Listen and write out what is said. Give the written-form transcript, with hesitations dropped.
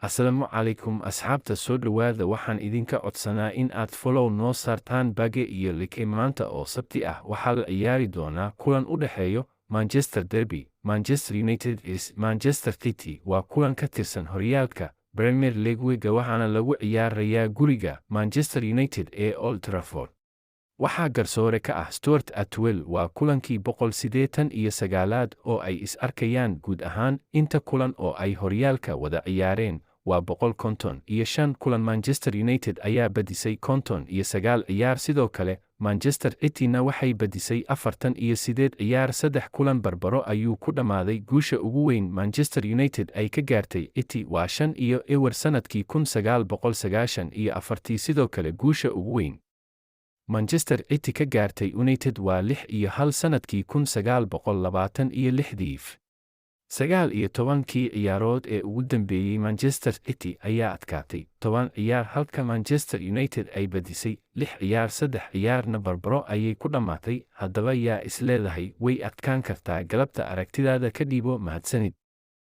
Asalaamu calaykum asxaabta soo dhowaada waxaan idinka codsanaa in aad follow noo saartaan Bage iyo Like maanta oo Sabti ah waxaa la ciyaari doonaa kulan u dhexeeya Manchester Derby, Manchester United is Manchester City waa kulan ka tirsan horyaalka Premier League weega waxaana lagu ciyaarayaa guriga Manchester United ee Old Trafford. Waxaa garsoore ka ah Stuart Atwell waa kulankii 189aad oo ay is arkayaan guud ahaan inta kulan oo ay horyaalka wada ciyaareen waa 155 kulan. Manchester United ayaa badisay 59 ciyaar sidoo kale Manchester Cityna waxay badisay 48 ciyaar 3 kulan barbaro ayuu ku dhammaaday. Guusha ugu weyn Manchester United ay ka gaartay City waa 5-0 sanadkii 1994 sidoo kale guusha ugu weyn Manchester City ka gaartay United waa 6-1 sanadkii 1926. 19 ciyaarood ee ugu dambeeyay Manchester City ayaa adkaatay 10 ciyaar halka Manchester United ay badisay 6 ciyaar 3 ciyaarna barbaro ayay ku dhammaatay. Haddaba yaa is leedahay way adkaan kartaa galabta aragtidaada ka dhiibo mahadsanid.